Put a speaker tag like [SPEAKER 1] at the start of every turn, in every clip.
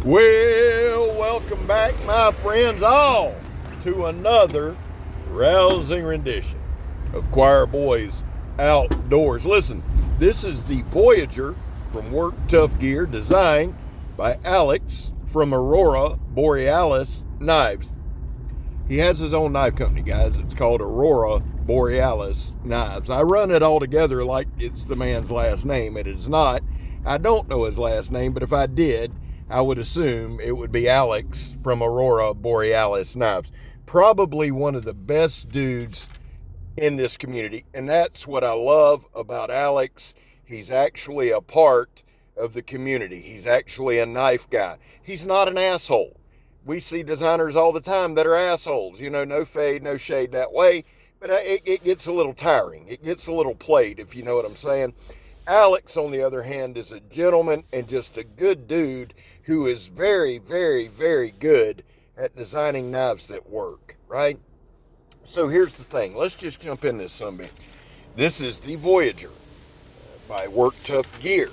[SPEAKER 1] Well, welcome back, my friends, all to another rousing rendition of Choir Boys Outdoors. Listen, this is the Voyager from Work Tough Gear, designed by Alex from Aurora Borealis Knives. He has his own knife company, guys. It's called Aurora Borealis Knives. I run it all together like it's the man's last name. It is not. I don't know his last name, but if I did, I would assume it would be Alex from Aurora Borealis Knives. Probably one of the best dudes in this community, and that's what I love about Alex. He's actually a part of the community. He's actually a knife guy. He's not an asshole. We see designers all the time that are assholes. You know, no fade, no shade that way, but it gets a little tiring. It gets a little played, if you know what I'm saying. Alex, on the other hand, is a gentleman and just a good dude who is very, very, very good at designing knives that work, right? So here's the thing. Let's just jump in this sumbitch. This is the Voyager by Work Tough Gear.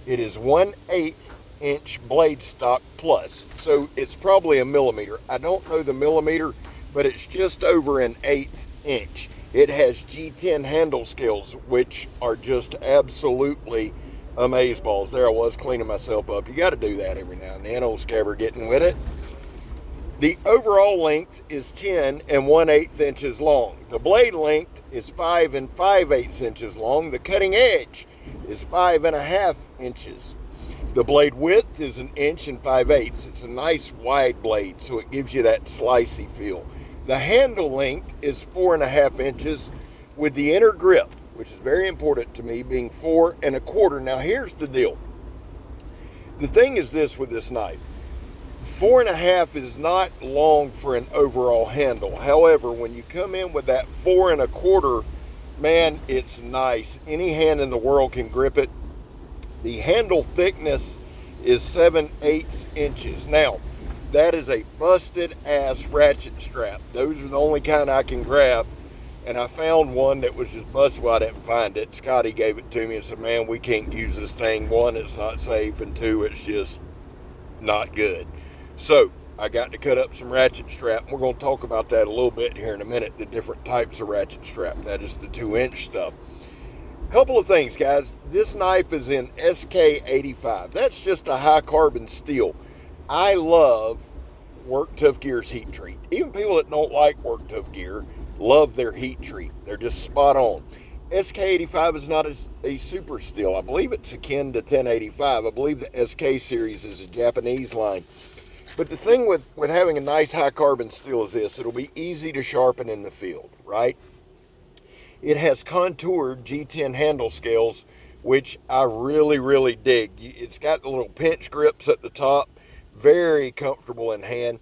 [SPEAKER 1] It is 1/8 inch blade stock plus, so it's probably a millimeter. I don't know the millimeter, but it's just over an 1/8 inch. It has G10 handle scales, which are just absolutely amazeballs. There I was cleaning myself up. You got to do that every now and then. Old Scabber getting with it. The overall length is 10 and 1/8 inches long. The blade length is 5 and 5/8 inches long. The cutting edge is 5.5 inches. The blade width is 1 inch and 5/8. It's a nice wide blade, so it gives you that slicey feel. The handle length is 4.5 inches, with the inner grip, which is very important to me, being 4 1/4. Now here's the deal. The thing is this with this knife. 4.5 is not long for an overall handle. However, when you come in with that 4 1/4, man, it's nice. Any hand in the world can grip it. The handle thickness is 7/8 inches. Now, that is a busted ass ratchet strap. Those are the only kind I can grab. And I found one that was just busted. Well, I didn't find it. Scotty gave it to me and said, man, we can't use this thing. One, it's not safe. And two, it's just not good. So I got to cut up some ratchet strap. And we're going to talk about that a little bit here in a minute. The different types of ratchet strap. That is the 2-inch stuff. Couple of things, guys. This knife is in SK85. That's just a high carbon steel. I love Work Tough Gear's heat treat. Even people that don't like Work Tough Gear love their heat treat. They're just spot on. SK85 is not a super steel. I believe it's akin to 1085. I believe the SK series is a Japanese line. But the thing with having a nice high carbon steel is this. It'll be easy to sharpen in the field, right? It has contoured G10 handle scales, which I really, really dig. It's got the little pinch grips at the top. Very comfortable in hand.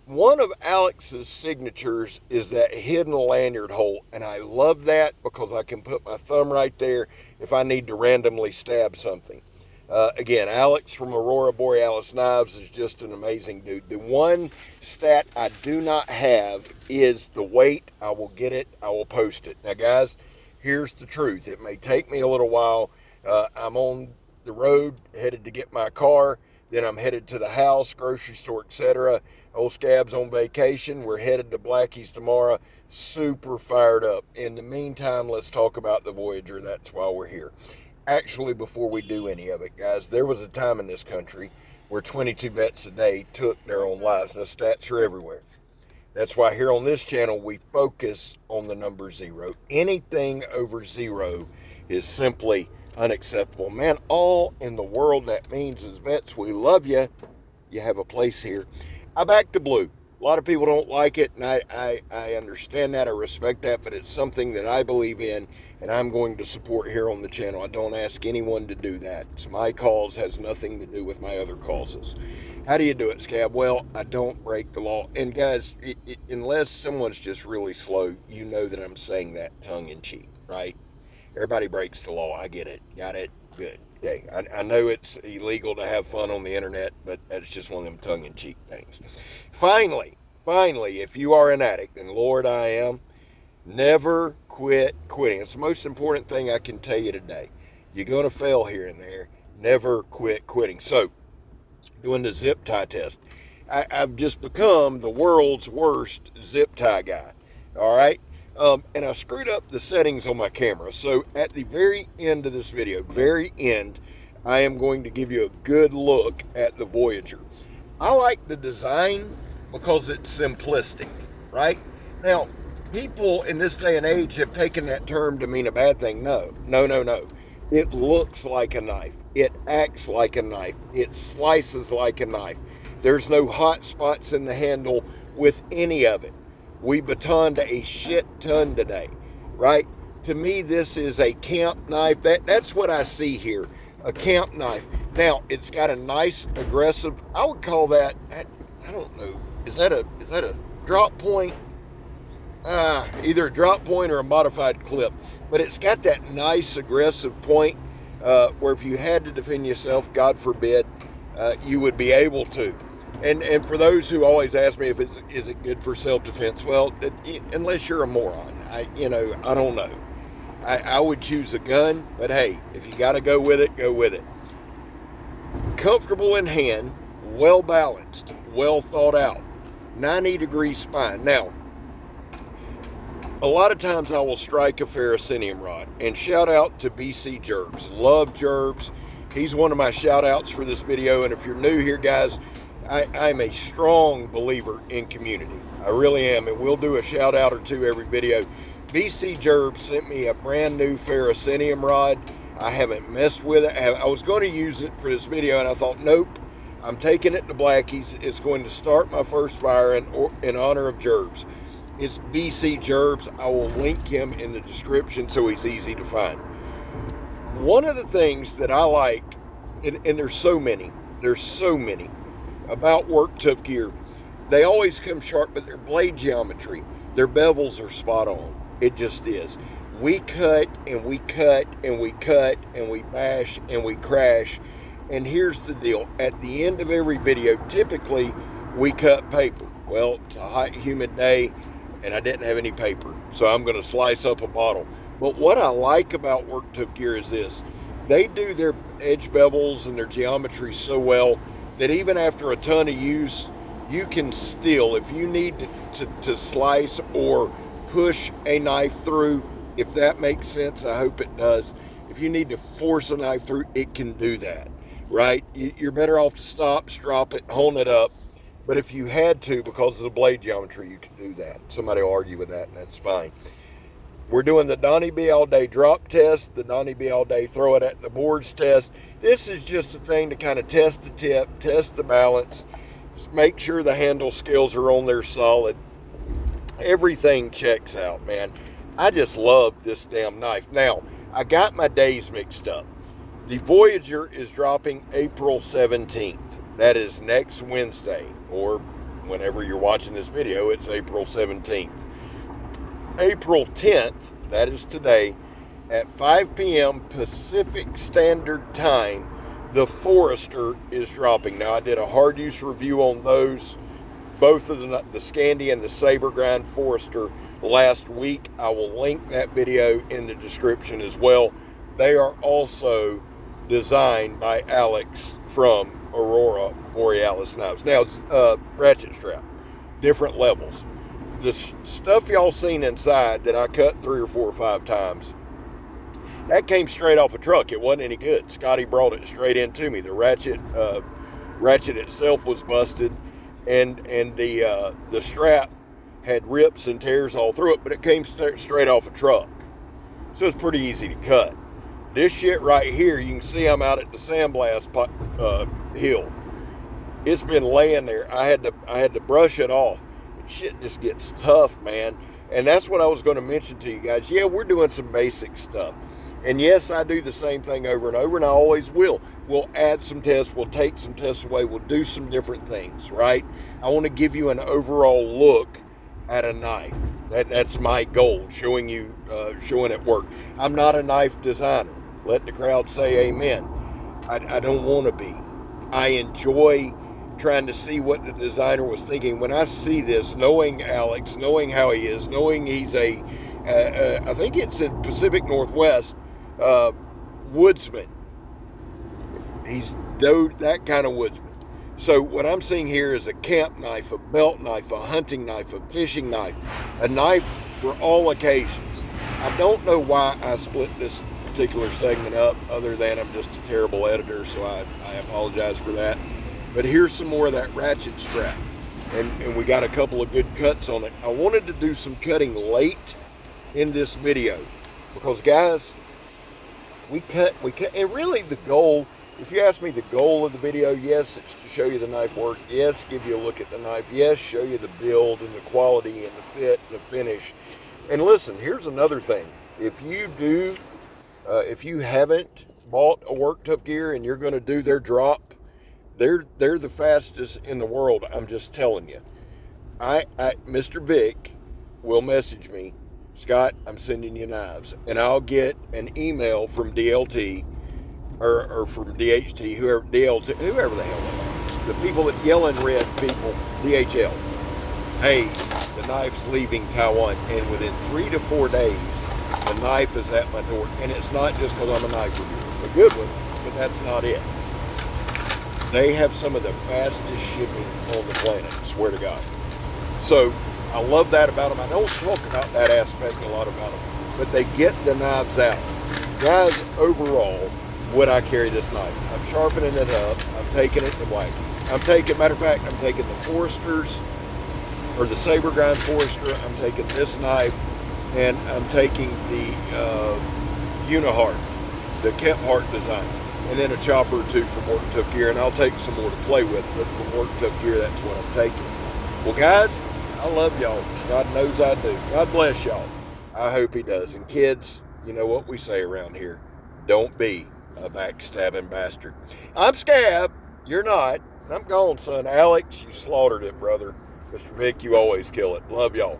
[SPEAKER 1] One of Alex's signatures is that hidden lanyard hole, and I love that because I can put my thumb right there if I need to randomly stab something. Again, Alex from Aurora Borealis Knives is just an amazing dude. The one stat I do not have is the weight. I will get it. I will post it. Now, guys, here's the truth. It may take me a little while. I'm on the road headed to get my car. Then I'm headed to the house, grocery store, etc. Old Scab's on vacation. We're headed to Blackie's tomorrow. Super fired up. In the meantime, let's talk about the Voyager. That's why we're here. Actually, before we do any of it, guys, there was a time in this country where 22 vets a day took their own lives. Now, stats are everywhere. That's why here on this channel, we focus on the number 0. Anything over 0 is simply unacceptable. Man, all in the world that means is, vets, we love you. You have a place here. I back the blue. A lot of people don't like it, and I understand that. I respect that, but it's something that I believe in, and I'm going to support here on the channel. I don't ask anyone to do that. It's my cause, has nothing to do with my other causes. How do you do it, Scab? Well, I don't break the law. And guys, unless someone's just really slow, you know that I'm saying that tongue-in-cheek, right? Everybody breaks the law. I get it. Got it? Good. Okay. I know it's illegal to have fun on the internet, but that's just one of them tongue-in-cheek things. Finally, if you are an addict, and Lord, I am, never quit quitting. It's the most important thing I can tell you today. You're going to fail here and there. Never quit quitting. So, doing the zip tie test. I've just become the world's worst zip tie guy. All right. And I screwed up the settings on my camera. So at the very end of this video, very end, I am going to give you a good look at the Voyager. I like the design because it's simplistic, right? Now, people in this day and age have taken that term to mean a bad thing. No. It looks like a knife. It acts like a knife. It slices like a knife. There's no hot spots in the handle with any of it. We batoned a shit ton today, right? To me, this is a camp knife. That's what I see here, a camp knife. Now, it's got a nice aggressive, I would call that, I don't know, is that a drop point? Either a drop point or a modified clip. But it's got that nice aggressive point where if you had to defend yourself, God forbid, you would be able to. And for those who always ask me if is it good for self-defense, well, unless you're a moron, I don't know. I would choose a gun, but hey, if you got to go with it, go with it. Comfortable in hand, well balanced, well thought out, 90-degree spine. Now, a lot of times I will strike a ferrocenium rod, and shout out to BC Gerbs. Love Gerbs. He's one of my shout outs for this video, and if you're new here, guys, I'm a strong believer in community. I really am, and we'll do a shout out or two every video. BC Gerbs sent me a brand new ferrocenium rod. I haven't messed with it. I was going to use it for this video, and I thought, nope, I'm taking it to Blackie's. It's going to start my first fire in honor of Gerbs. It's BC Gerbs. I will link him in the description so he's easy to find. One of the things that I like, and there's so many about Work Tuff gear, they always come sharp, but their blade geometry, their bevels are spot on. It just is. We cut and we cut and we cut and we bash and we crash. And here's the deal. At the end of every video, typically we cut paper. Well, it's a hot, humid day and I didn't have any paper, so I'm going to slice up a bottle. But what I like about Work Tuff gear is this. They do their edge bevels and their geometry so well that even after a ton of use, you can still, if you need to slice or push a knife through, if that makes sense, I hope it does. If you need to force a knife through, it can do that, right? You're better off to stop, strop it, hone it up. But if you had to, because of the blade geometry, you can do that. Somebody will argue with that, and that's fine. We're doing the Donnie B all day drop test, the Donnie B all day throw it at the boards test. This is just a thing to kind of test the tip, test the balance, just make sure the handle scales are on there solid. Everything checks out, man. I just love this damn knife. Now, I got my days mixed up. The Voyager is dropping April 17th. That is next Wednesday, or whenever you're watching this video, it's April 17th. April 10th, that is today, at 5 p.m. Pacific Standard Time, the Forester is dropping. Now, I did a hard use review on those, both of the Scandi and the Saber Grind Forester last week. I will link that video in the description as well. They are also designed by Alex from Aurora Borealis Knives. Now, it's Ratchet Strap, different levels. The stuff y'all seen inside that I cut 3 or 4 or 5 times, that came straight off a truck. It wasn't any good. Scotty brought it straight into me. The ratchet itself was busted, and the strap had rips and tears all through it, but it came straight off a truck. So it's pretty easy to cut. This shit right here, you can see I'm out at the sandblast hill. It's been laying there. I had to brush it off. Shit just gets tough, man. And that's what I was going to mention to you guys. Yeah, we're doing some basic stuff. And yes, I do the same thing over and over, and I always will. We'll add some tests. We'll take some tests away. We'll do some different things, right? I want to give you an overall look at a knife. That's my goal, showing it work. I'm not a knife designer. Let the crowd say amen. I don't want to be. I enjoy trying to see what the designer was thinking. When I see this, knowing Alex, knowing how he is, knowing he's I think it's in Pacific Northwest, woodsman. He's that kind of woodsman. So what I'm seeing here is a camp knife, a belt knife, a hunting knife, a fishing knife, a knife for all occasions. I don't know why I split this particular segment up, other than I'm just a terrible editor, so I apologize for that. But here's some more of that ratchet strap. And we got a couple of good cuts on it. I wanted to do some cutting late in this video because, guys, we cut, and really the goal, if you ask me the goal of the video, yes, it's to show you the knife work. Yes, give you a look at the knife. Yes, show you the build and the quality and the fit and the finish. And listen, here's another thing. If you haven't bought a Work Tough gear and you're going to do their drop, they're the fastest in the world. I'm just telling you. Mr. Vic will message me, Scott, I'm sending you knives, and I'll get an email from DLT or from DHT, whoever the hell they are, the people that yell in red, people, DHL. Hey, the knife's leaving Taiwan, and within 3 to 4 days, the knife is at my door. And it's not just because I'm a knife reviewer, a good one, but that's not it. They have some of the fastest shipping on the planet, I swear to God. So I love that about them. I don't talk about that aspect a lot about them, but they get the knives out. Guys, overall, would I carry this knife? I'm sharpening it up. I'm taking it to Blackies. Matter of fact, I'm taking the Foresters, or the Saber Grind Forester. I'm taking this knife, and I'm taking the Unihart, the Kephart design, and then a chopper or two from Work Tough Gear, and I'll take some more to play with, but from Work Tough Gear, that's what I'm taking. Well, guys, I love y'all. God knows I do. God bless y'all. I hope he does. And kids, you know what we say around here. Don't be a backstabbing bastard. I'm Scab. You're not. I'm gone, son. Alex, you slaughtered it, brother. Mr. Vic, you always kill it. Love y'all.